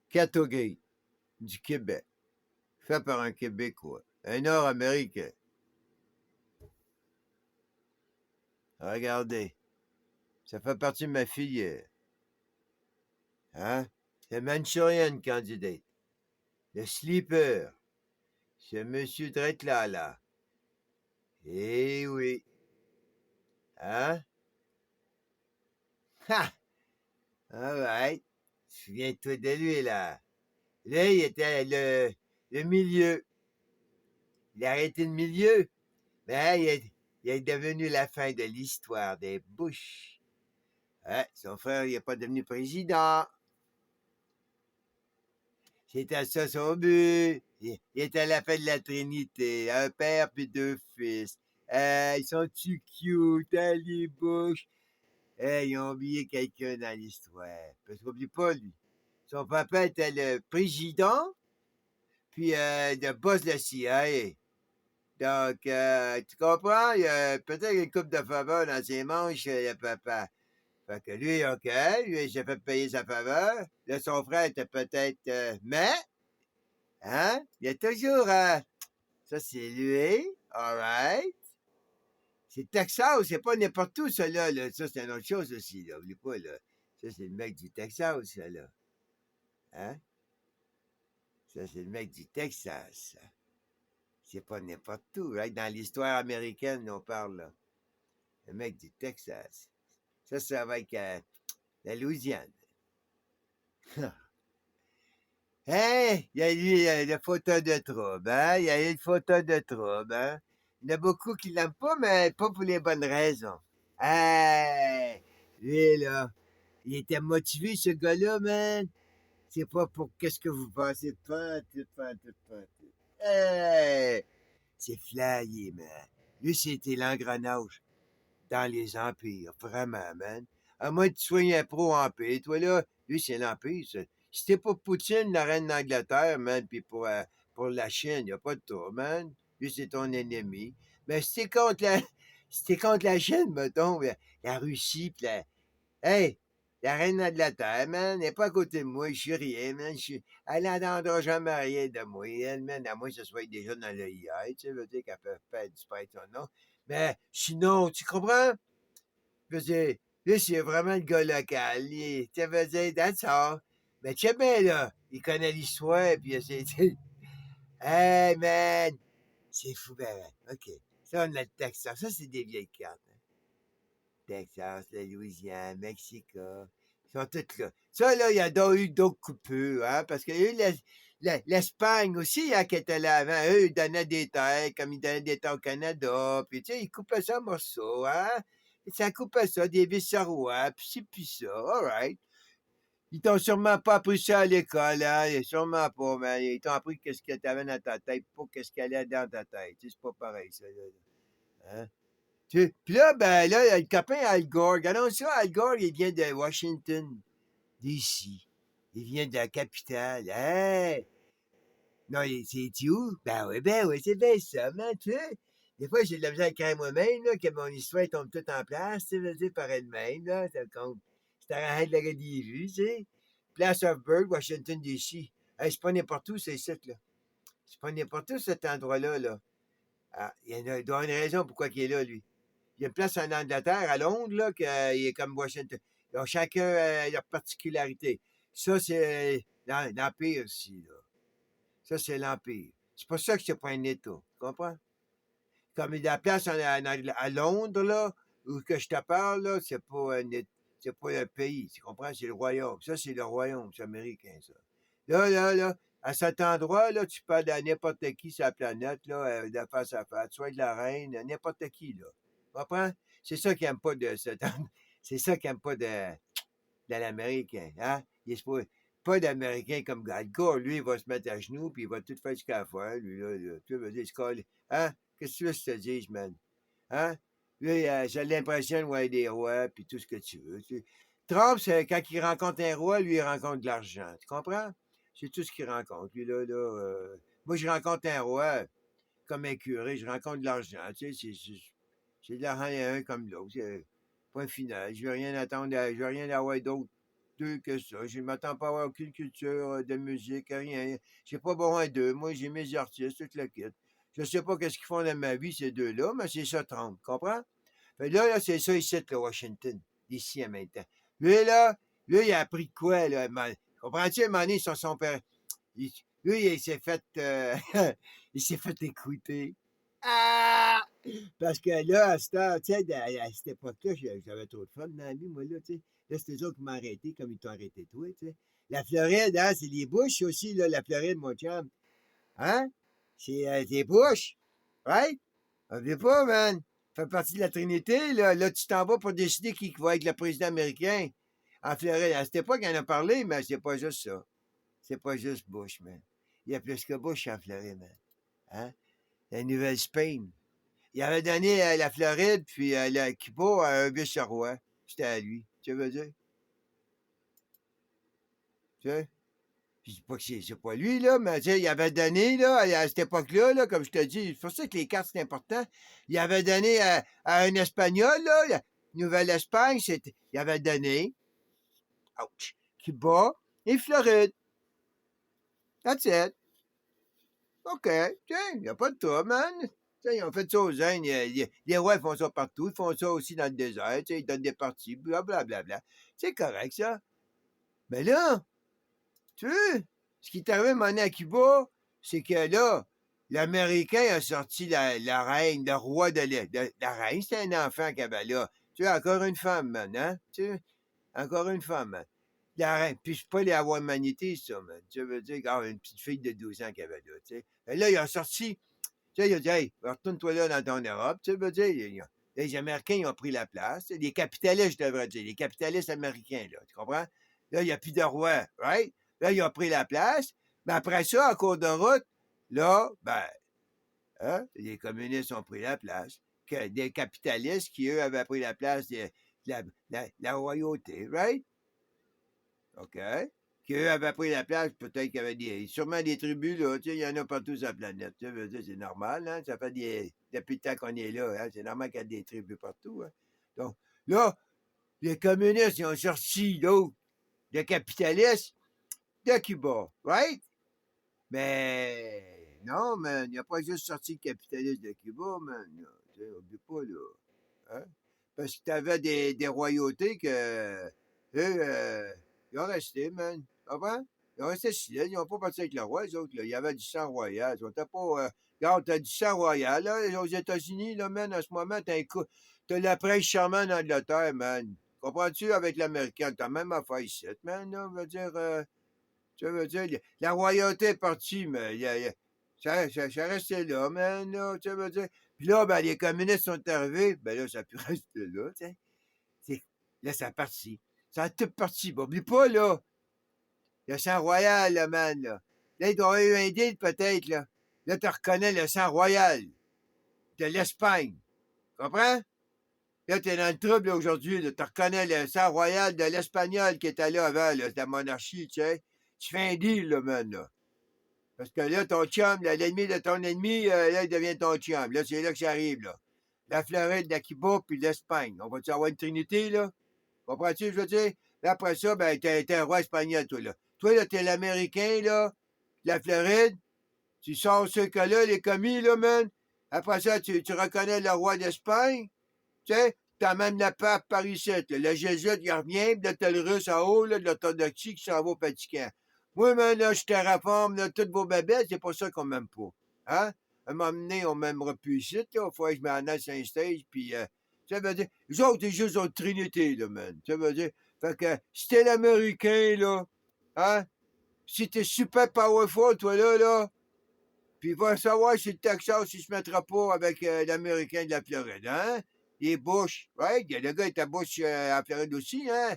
Catogate du Québec, fait par un Québécois, un Nord-Américain. Regardez, ça fait partie de ma filière. Hein? C'est Manchurian Candidate. Le sleeper. C'est Monsieur Dretla, là. Eh oui. Hein? Ha! All right. Souviens-toi de lui, là. Là, il était le milieu. Il a arrêté le milieu. Ben, il est devenu la fin de l'histoire des Bush. Hein? Son frère, il n'est pas devenu président. C'était ça son but. Il était à la fin de la Trinité. Un père puis deux fils. Ils sont-tu cute, hein, les Bush? Ils ont oublié quelqu'un dans l'histoire. Parce qu'oublie pas, lui. Son papa était le président, puis le boss de la CIA. Donc, tu comprends? Il y a peut-être une coupe de faveur dans ses manches, le papa. Fait que lui, OK, lui, il s'est fait payer sa faveur. Là, son frère était peut-être... mais, hein? Il y a toujours... ça, c'est lui. All right. C'est Texas, c'est pas n'importe où, ça, là. Ça, c'est une autre chose aussi, là. Oublie pas, là. Ça, c'est le mec du Texas, ça, là. Hein? Ça, c'est le mec du Texas. C'est pas n'importe où, right? Dans l'histoire américaine, on parle, là. Le mec du Texas. Ça va avec la Louisiane. Hey, il y a eu le fauteuil de trouble, hein? Il y a eu le fauteuil de trouble, hein? Il y en a beaucoup qui l'aiment pas, mais pas pour les bonnes raisons. Hey! Lui, là, il était motivé, ce gars-là, man. C'est pas pour qu'est-ce que vous pensez, pas tout, pas tout, pas tout. Hey! C'est flyé, man. Lui, c'était l'engrenage dans les empires, vraiment, man. À moins que tu sois un pro-empire, toi, là, lui, c'est l'empire, ça. Si t'es pas Poutine, la reine d'Angleterre, man, puis pour la Chine, y a pas de tour, man. Lui, c'est ton ennemi. Mais si t'es contre la, si t'es contre la Chine, mettons, la Russie, pis la, hey, la reine d'Angleterre, man, n'est pas à côté de moi, je suis rien, man. Elle n'entendra jamais rien de moi. Elle, man, à moins que ce soit déjà dans le IA, tu sais, veut dire qu'elle peut faire disparaître son nom. Mais sinon, tu comprends? Je veux dire, lui, c'est vraiment le gars local. Ça veut dire, that's all. Mais tu sais bien, là, il connaît l'histoire, puis c'est... Hey, man! C'est fou, ben, OK. Ça, on a le Texas. Ça, c'est des vieilles cartes. Hein. Texas, la Louisiane, Mexique. Ils sont tous là. Ça, là, il y a eu d'autres coupures, hein, parce qu'il y a eu l'Espagne aussi, hein, qui était là avant. Eux, ils donnaient des terres, comme ils donnaient des terres au Canada, puis tu sais, ils coupaient ça en morceaux, hein. Et ça coupait ça, des vice-rois, puis ça, all right. Ils t'ont sûrement pas appris ça à l'école, hein, sûrement pas, mais ils t'ont appris qu'est-ce que t'avais dans ta tête, pas qu'est-ce qu'il y allait dans ta tête. Tu sais, c'est pas pareil, ça, là. Hein? Puis là, ben là, il y a le copain Al Gore. Regardons ça, Al Gore, il vient de Washington, D.C. Il vient de la capitale. Hey! Non, c'est où? Ben oui, c'est bien ça, man, tu sais. Des fois, j'ai de la misère à écrire moi-même, là, que mon histoire tombe toute en place, tu sais, je veux dire, par elle-même, là. C'est comme, c'est arrête de la des vues, tu sais. Place of Bird, Washington, D.C. Hey, c'est pas n'importe où, c'est ça, là. C'est pas n'importe où, cet endroit-là, là. Ah, il doit y avoir une raison pourquoi il est là, lui. Il y a une place en Angleterre, à Londres, là, qu'il est comme Washington. Ils ont chacun leur particularité. Ça, c'est l'Empire aussi, là. Ça, c'est l'Empire. C'est pas ça que c'est pas un État. Tu comprends? Comme la place à Londres, là, où que je te parle, là, c'est pas un pays. Tu comprends? C'est le royaume. Ça, c'est le royaume. C'est américain, ça. Là, à cet endroit, là, tu parles à n'importe qui sur la planète, là, de face à face. Soit de la reine, n'importe qui, là. Tu comprends? C'est ça qu'il n'aime pas de cet C'est ça qu'il n'aime pas de l'Américain, hein? Il est pas d'Américain comme Al Gore. Lui, il va se mettre à genoux, puis il va tout faire ce qu'il a à faire, lui, là. Tu veux dire, se coller. Hein? Qu'est-ce que tu veux que je te dise, man? Hein? Lui, j'ai l'impression de voir des rois, puis tout ce que tu veux. Trump, c'est quand il rencontre un roi, lui, il rencontre de l'argent. Tu comprends? C'est tout ce qu'il rencontre. Lui, là, moi, je rencontre un roi comme un curé, je rencontre de l'argent. Tu sais, c'est de l'argent à un comme l'autre. Point final. Je veux rien attendre, je veux rien avoir d'autre d'eux que ça. Je ne m'attends pas à avoir aucune culture de musique, rien. J'ai pas besoin d'eux. Moi, j'ai mes artistes, toute la kit. Je sais pas qu'est-ce qu'ils font dans ma vie, ces deux-là, mais c'est ça, Trump. Comprends? Fait là, c'est ça ici, là, Washington, d'ici en même temps. Lui, il a appris de quoi, là? Comprends-tu, à un moment donné, son père, il- lui, il s'est fait, il s'est fait écouter. Ah! Parce que là, à cette heure, tu sais, à cette époque-là, j'avais trop de fun dans la vie, moi, là, tu sais. Là, c'était eux autres qui m'ont arrêté, comme ils t'ont arrêté toi, tu sais. La Floride, hein, c'est les Bush aussi, là, la Floride, mon chum. Hein? C'est des Bush, right? Oublie pas, man. Ça fait partie de la Trinité, là. Là, tu t'en vas pour décider qui va être le président américain en Floride. À cette époque, il en a parlé, mais c'est pas juste ça. C'est pas juste Bush, man. Il y a plus que Bush en Floride, man. Hein? La Nouvelle-Spain. Il avait donné la Floride, puis la Cuba à un vice-roi. C'était à lui. Tu veux dire? Tu sais? Je dis pas que c'est pas lui, là, mais tu sais, il avait donné, là, à cette époque-là, là, comme je te dis, c'est pour ça que les cartes, c'est important. Il avait donné à un Espagnol, là, la Nouvelle-Espagne, il avait donné, ouch, Cuba et Floride. That's it. OK. Tiens, il n'y a pas de trouble, man. Tiens, ils ont fait ça aux Indes. Les rois font ça partout. Ils font ça aussi dans le désert. Ils donnent des parties, blablabla. C'est correct, ça. Mais là, tu sais, ce qui est arrivé maintenant à Cuba, c'est que là, l'Américain a sorti la reine, le roi la reine, c'était un enfant qu'il avait là. Tu sais, encore une femme, man, hein? Tu sais, encore une femme, man. La reine. Puis c'est pas les avoir magnété, ça, man. Tu veux dire, une petite fille de 12 ans qu'il avait là, tu sais. Et là, il a sorti, tu sais, il a dit, hey, retourne-toi là dans ton Europe, tu veux dire, les Américains, ils ont pris la place. Les capitalistes, je devrais dire, les capitalistes américains, là, tu comprends? Là, il n'y a plus de roi, right? Là, ils ont pris la place. Mais après ça, en cours de route, là, ben, hein, les communistes ont pris la place. Des capitalistes qui, eux, avaient pris la place de la royauté, right? OK? Qui, eux, avaient pris la place, peut-être qu'il y avait sûrement des tribus, là, tu sais, il y en a partout sur la planète. Tu sais, c'est normal, hein? Ça fait depuis le temps qu'on est là, hein? C'est normal qu'il y ait des tribus partout, hein? Donc, là, les communistes, ils ont sorti, l'autre, le capitaliste de Cuba, right? Mais non, man, il n'y a pas juste sorti le capitaliste de Cuba, man. Tu sais, oublie pas, là. Hein? Parce que tu avais des royautés que eux, ils ont resté, man. Tu comprends? Ils ont resté ici, là. Ils n'ont pas parti avec le roi, les autres, là. Il y avait du sang royal. On t'a pas. Regarde, t'as du sang royal, là. Aux États-Unis, là, man, en ce moment, t'as la presse charmante en Angleterre, man. Comprends-tu, avec l'Américain? T'as même affaire ici, man, là. Je veux dire, tu veux dire, la royauté est partie, mais ça restait là, man, là, tu veux dire. Puis là, ben, les communistes sont arrivés, ben là, ça a pu rester là, tu sais. Là, ça a parti. Ça a tout parti. Ben, oublie pas, là, le sang royal, là, man, là. Là, il doit y avoir eu un deal, peut-être, là. Là, tu reconnais le sang royal de l'Espagne. Comprends? Là, t'es dans le trouble, aujourd'hui, là. Tu reconnais le sang royal de l'Espagnol qui était là avant, là, de la monarchie, tu sais. Tu fais un deal, là, man, là. Parce que là, ton chum, l'ennemi de ton ennemi, là, il devient ton chum. Là, c'est là que ça arrive, là. La Floride, la Cuba, puis l'Espagne. On va-tu avoir une trinité, là? Comprends-tu, je veux dire? Là, après ça, ben, t'es un roi espagnol, toi, là. Toi, là, t'es l'Américain, là, la Floride. Tu sors ce cas-là, les commis, là, man. Après ça, tu reconnais le roi d'Espagne. Tu sais, t'as même le pape par ici, là. Le jésuite, il revient, puis là, t'as le russe en haut, là, de l'orthodoxie qui s'en va au Vatican. Moi, man, là, je te réforme, là, toutes vos babelles, c'est pas ça qu'on m'aime pas. Hein? À un moment donné, on m'aimera plus ici, là. Il faut que je m'en aille sur un stage, puis, ça veut dire, les autres, c'est juste une trinité, là, man. Ça veut dire, fait que, si t'es l'Américain, là, hein? Si t'es super powerful, toi, là, puis il va savoir si le Texas, il se mettra pas avec l'Américain de la Floride, hein? Les Bush, right? Il y a le gars qui est à Bush en Floride aussi, hein?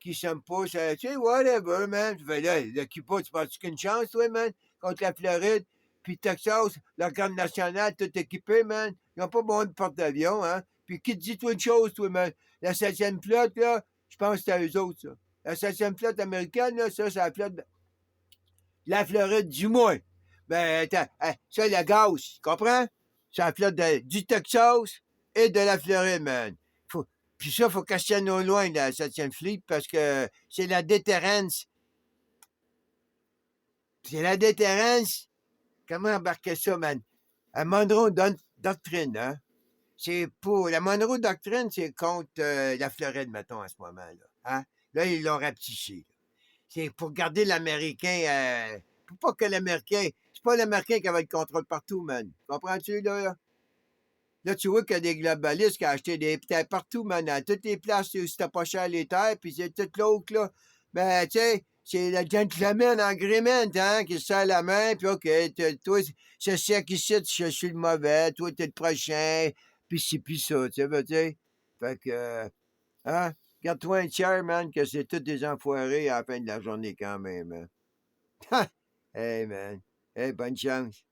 Qui s'aime pas, ça, tu sais, whatever, man. Fait là, le Cuba, tu penses qu'une chance, toi, man, contre la Floride? Puis Texas, la garde nationale, tout équipé, man. Ils n'ont pas besoin de porte-avions, hein? Puis qui te dit toi une chose, toi, man? La 7e flotte, là, je pense que c'est à eux autres, ça. La 7e flotte américaine, là, ça, c'est la flotte de la Floride, du moins. Ben, ça, la gaz, tu comprends? C'est la flotte du Texas et de la Floride, man. Puis ça, faut qu'elle se tienne au loin de la 7e Fleet parce que c'est la déterrence. C'est la déterrence. Comment embarquer ça, man? À Monroe Doctrine, hein? C'est pour. La Monroe Doctrine, c'est contre la Floride, mettons, à ce moment-là. Hein? Là, ils l'ont rapetissé. C'est pour garder l'Américain. Pour pas que l'Américain. C'est pas l'Américain qui avait le contrôle partout, man. Comprends-tu, là? Là, tu vois qu'il y a des globalistes qui ont acheté des terres partout, man. À toutes les places où c'était pas cher les terres, puis c'est tout l'autre, là. Ben, tu sais, c'est le gentleman agreement, hein, qui se serre la main, puis OK, toi, je sais qu'ici, je suis le mauvais, toi, t'es le prochain, puis ci, puis ça, tu sais, ben, tu sais. Fait que, hein, garde-toi un tiers, man, que c'est tous des enfoirés à la fin de la journée, quand même, hein. Hey, man. Hey, bonne chance.